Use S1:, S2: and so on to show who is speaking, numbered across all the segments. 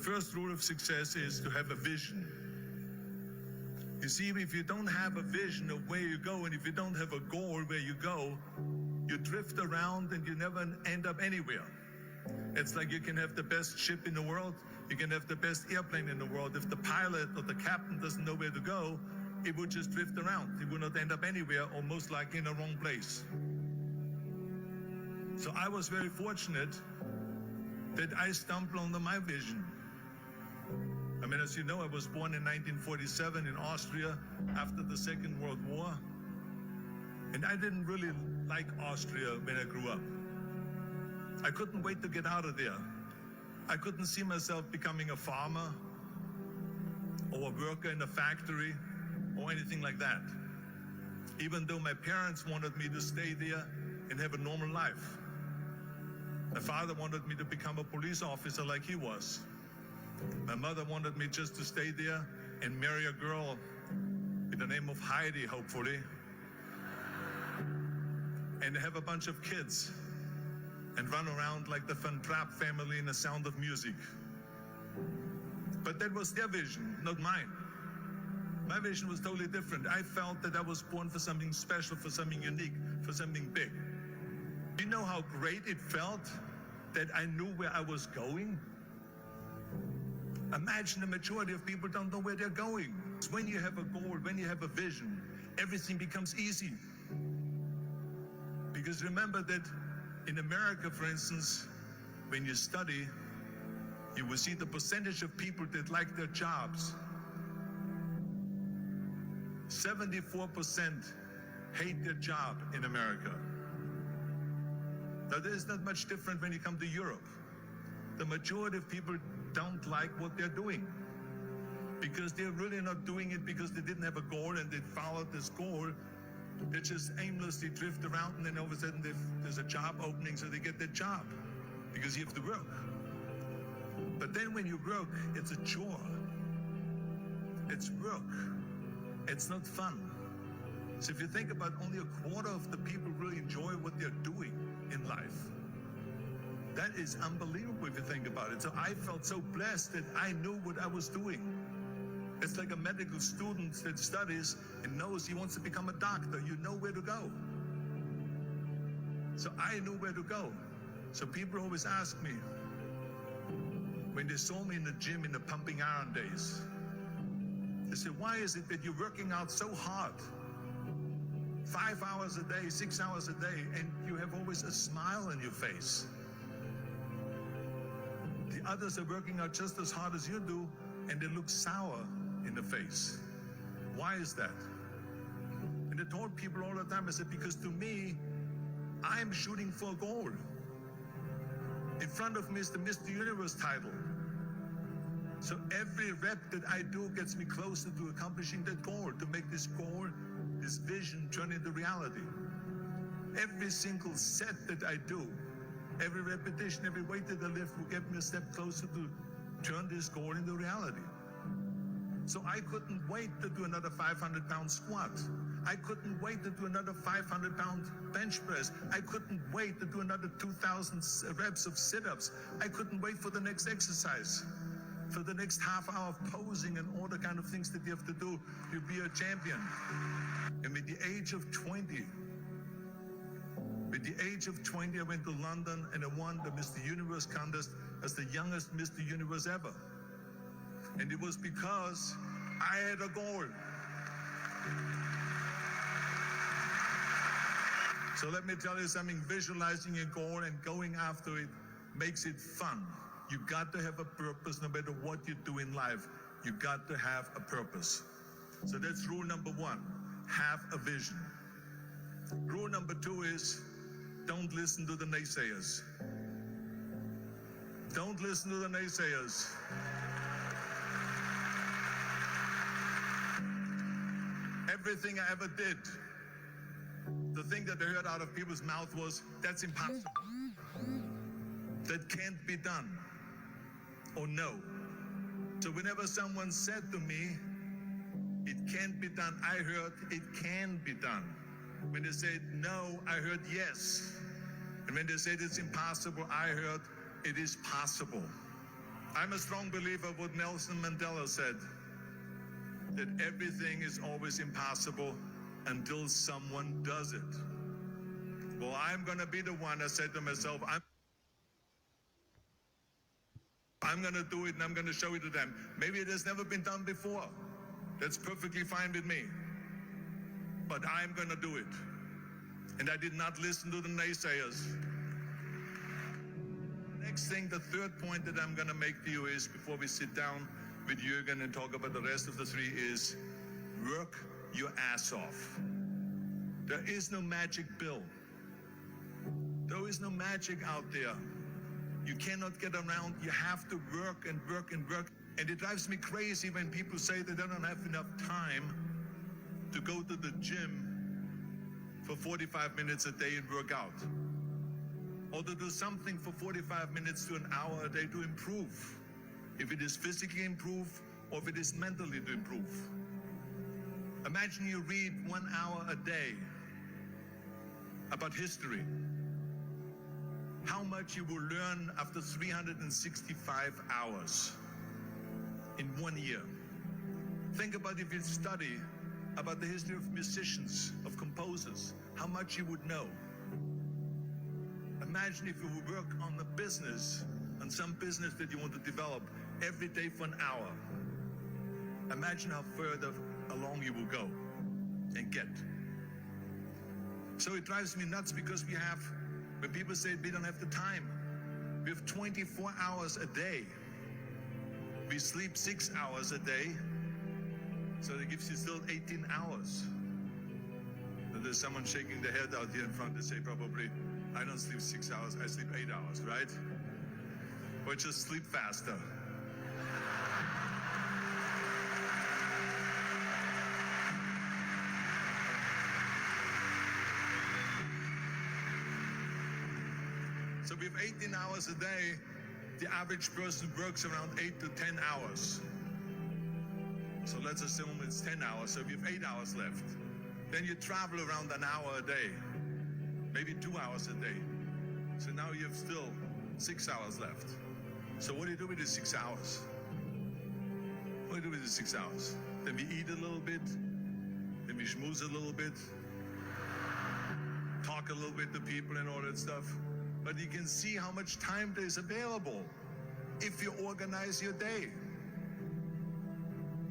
S1: first rule of success is to have a vision. You see, if you don't have a vision of where you go, and if you don't have a goal where you go, you drift around and you never end up anywhere. It's like you can have the best ship in the world, you can have the best airplane in the world. If the pilot or the captain doesn't know where to go, it would just drift around. It would not end up anywhere, or most likely in the wrong place. So I was very fortunate that I stumbled onto my vision. I mean, as you know, I was born in 1947 in Austria after the Second World War. And I didn't really like Austria when I grew up. I couldn't wait to get out of there. I couldn't see myself becoming a farmer or a worker in a factory or anything like that. Even though my parents wanted me to stay there and have a normal life. My father wanted me to become a police officer like he was. My mother wanted me just to stay there and marry a girl with the name of Heidi, hopefully, and have a bunch of kids and run around like the Van Trapp family in The Sound of Music. But that was their vision, not mine. My vision was totally different. I felt that I was born for something special, for something unique, for something big. Do you know how great it felt that I knew where I was going? Imagine the majority of people don't know where they're going. When you have a goal, when you have a vision, everything becomes easy. Because remember that in America, for instance, when you study, you will see the percentage of people that like their jobs. 74% hate their job in America. Now, there's not much different when you come to Europe. The majority of people don't like what they're doing because they're really not doing it because they didn't have a goal and they followed this goal. They just aimlessly drift around, and then all of a sudden there's a job opening, so they get their job because you have to work. But then when you work, it's a chore. It's work. It's not fun. So if you think about, only a quarter of the people really enjoy what they're doing in life. That is unbelievable if you think about it. So I felt so blessed that I knew what I was doing. It's like a medical student that studies and knows he wants to become a doctor. You know where to go. So I knew where to go. So people always ask me, when they saw me in the gym in the pumping iron days, they said, why is it that you're working out so hard? 5 hours a day, 6 hours a day, and you have always a smile on your face. The others are working out just as hard as you do, and they look sour in the face. Why is that? And I told people all the time, I said, because to me, I'm shooting for a goal. In front of me is the Mr. Universe title. So every rep that I do gets me closer to accomplishing that goal, to make this goal, this vision, turn into reality. Every single set that I do, every repetition, every weight that I lift will get me a step closer to turn this goal into reality. So I couldn't wait to do another 500-pound squat. I couldn't wait to do another 500-pound bench press. I couldn't wait to do another 2,000 reps of sit-ups. I couldn't wait for the next exercise, for the next half hour of posing and all the kind of things that you have to do to be a champion. And at the age of 20, I went to London and I won the Mr. Universe contest as the youngest Mr. Universe ever. And it was because I had a goal. So let me tell you something, visualizing a goal and going after it makes it fun. You got to have a purpose no matter what you do in life. You got to have a purpose. So that's rule number one, have a vision. Rule number two is, don't listen to the naysayers. Don't listen to the naysayers. Everything I ever did, the thing that I heard out of people's mouth was, that's impossible. That can't be done. Or no. So whenever someone said to me, it can't be done, I heard, it can be done. When they said no, I heard yes. And when they said it's impossible, I heard it is possible. I'm a strong believer of what Nelson Mandela said, that everything is always impossible until someone does it. Well, I'm going to be the one that said to myself, I'm going to do it and I'm going to show it to them. Maybe it has never been done before. That's perfectly fine with me. But I'm going to do it. And I did not listen to the naysayers. Next thing, the third point that I'm going to make to you is, before we sit down with Jürgen and talk about the rest of the three, is work your ass off. There is no magic pill. There is no magic out there. You cannot get around. You have to work and work and work. And it drives me crazy when people say they don't have enough time to go to the gym for 45 minutes a day and work out, or to do something for 45 minutes to an hour a day to improve, if it is physically improve or if it is mentally to improve. Imagine you read 1 hour a day about history. How much you will learn after 365 hours in 1 year. Think about if you study about the history of musicians, of composers, how much you would know. Imagine if you would work on a business, on some business that you want to develop every day for an hour. Imagine how further along you will go and get. So it drives me nuts because when people say we don't have the time, we have 24 hours a day. We sleep 6 hours a day, so that gives you still 18 hours. And there's someone shaking their head out here in front to say probably, I don't sleep 6 hours, I sleep 8 hours, right? Or just sleep faster. So we have 18 hours a day. The average person works around 8 to 10 hours. So let's assume it's 10 hours, so if you have 8 hours left, then you travel around an hour a day, maybe 2 hours a day. So now you have still 6 hours left. So what do you do with the 6 hours? What do you do with the 6 hours? Then we eat a little bit, then we schmooze a little bit, talk a little bit to people and all that stuff. But you can see how much time there is available if you organize your day.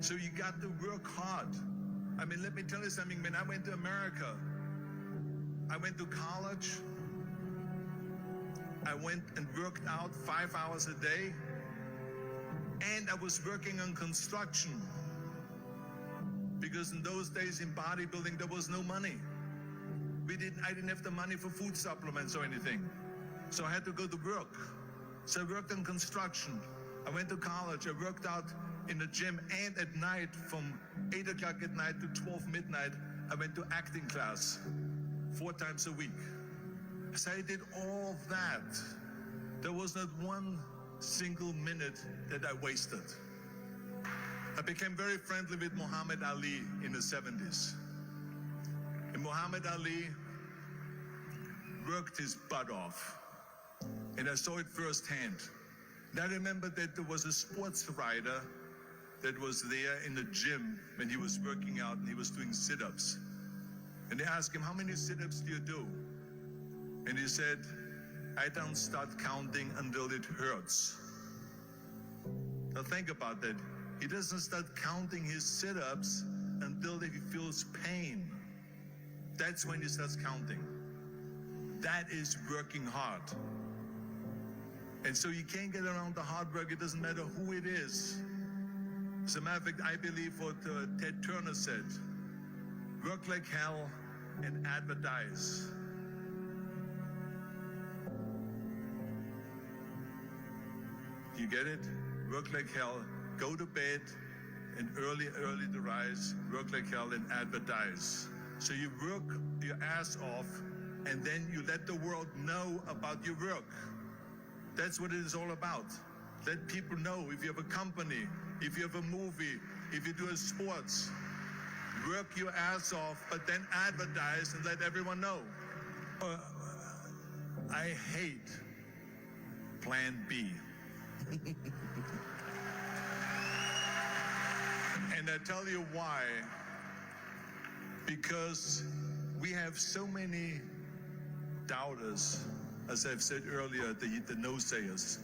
S1: So you got to work hard. I mean, let me tell you something. When I went to America, I went to college. I went and worked out 5 hours a day. And I was working on construction. Because in those days in bodybuilding, there was no money. I didn't have the money for food supplements or anything. So I had to go to work. So I worked on construction. I went to college. I worked out in the gym, and at night from 8 o'clock at night to 12 midnight, I went to acting class 4 times a week. So I did all of that. There was not one single minute that I wasted. I became very friendly with Muhammad Ali in the 70s. And Muhammad Ali worked his butt off. And I saw it firsthand. And I remember that there was a sports writer that was there in the gym when he was working out and he was doing sit-ups. And they asked him, how many sit-ups do you do? And he said, I don't start counting until it hurts. Now think about that. He doesn't start counting his sit-ups until he feels pain. That's when he starts counting. That is working hard. And so you can't get around the hard work. It doesn't matter who it is. As a matter of fact, I believe what Ted Turner said, work like hell and advertise. You get it? Work like hell, go to bed, and early to rise, work like hell and advertise. So you work your ass off, and then you let the world know about your work. That's what it is all about. Let people know. If you have a company, if you have a movie, if you do a sports, work your ass off, but then advertise and let everyone know. I hate plan B. And I tell you why. Because we have so many doubters, as I've said earlier, the no-sayers.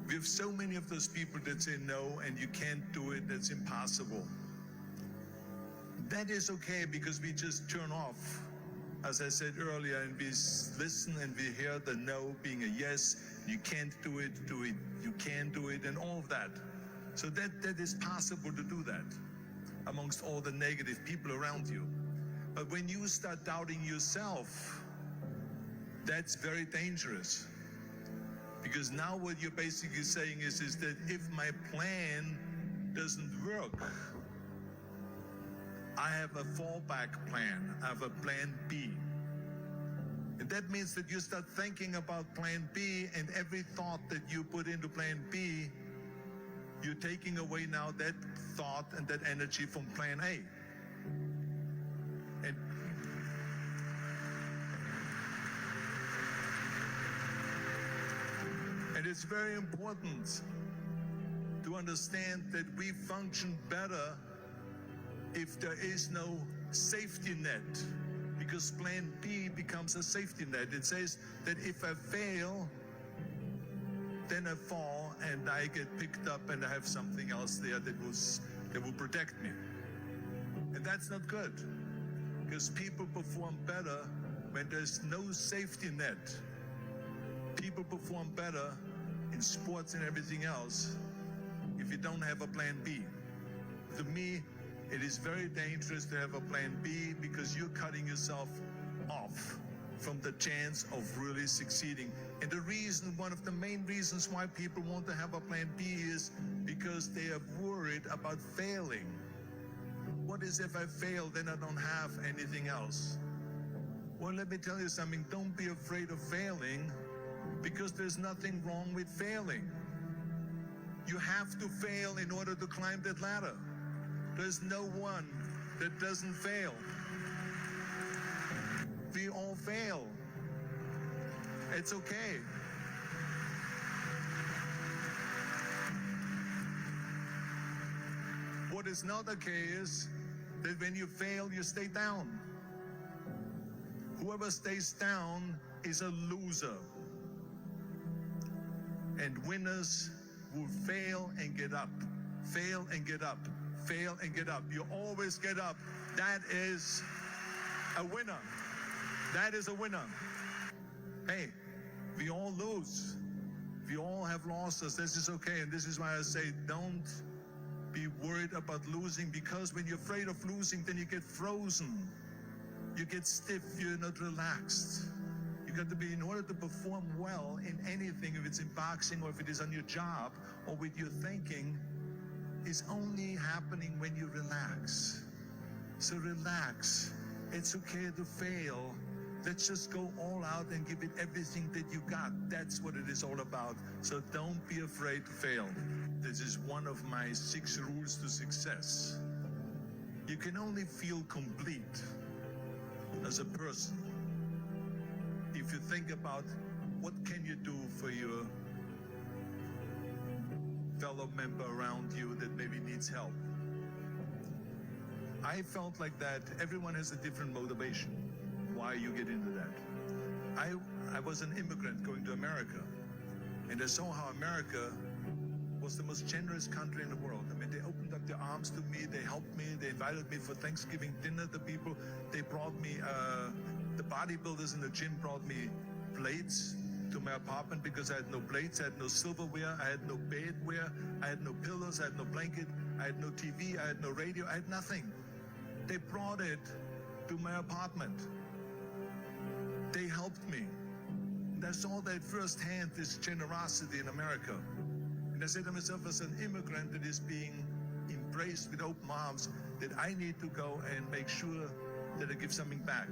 S1: We have so many of those people that say no, and you can't do it, that's impossible. That is okay, because we just turn off, as I said earlier, and we listen and we hear the no being a yes. You can't do it, you can do it, and all of that. So that is possible to do that amongst all the negative people around you. But when you start doubting yourself, that's very dangerous. Because now what you're basically saying is that if my plan doesn't work, I have a fallback plan. I have a plan B. And that means that you start thinking about plan B, and every thought that you put into plan B, you're taking away now that thought and that energy from plan A. And it's very important to understand that we function better if there is no safety net, because plan B becomes a safety net. It says that if I fail, then I fall and I get picked up and I have something else there that will protect me. And that's not good, because people perform better when there's no safety net. People perform better in sports and everything else if you don't have a plan B. To me, it is very dangerous to have a plan B, because you're cutting yourself off from the chance of really succeeding. And the reason, one of the main reasons why people want to have a plan B is because they are worried about failing. What is if I fail, then I don't have anything else? Well, let me tell you something. Don't be afraid of failing, because there's nothing wrong with failing. You have to fail in order to climb that ladder. There's no one that doesn't fail. We all fail. It's okay. What is not okay is that when you fail, you stay down. Whoever stays down is a loser. And winners will fail and get up, fail and get up, fail and get up. You always get up. That is a winner. That is a winner. Hey, we all lose. We all have losses. This is okay. And this is why I say don't be worried about losing, because when you're afraid of losing, then you get frozen. You get stiff. You're not relaxed. You got to be, in order to perform well in anything, if it's in boxing or if it is on your job or with your thinking, is only happening when you relax. So relax. It's okay to fail. Let's just go all out and give it everything that you got. That's what it is all about. So don't be afraid to fail. This is one of my 6 rules to success. You can only feel complete as a person if you think about what can you do for your fellow member around you that maybe needs help. I felt like that. Everyone has a different motivation why you get into that. I was an immigrant going to America, and I saw how America was the most generous country in the world. I mean, they opened up their arms to me, they helped me, they invited me for Thanksgiving dinner to people. They brought me, the bodybuilders in the gym brought me plates to my apartment because I had no plates, I had no silverware, I had no bedware, I had no pillows, I had no blanket, I had no TV, I had no radio, I had nothing. They brought it to my apartment. They helped me. And I saw that firsthand, this generosity in America. And I said to myself, as an immigrant that is being embraced with open arms, that I need to go and make sure that I give something back.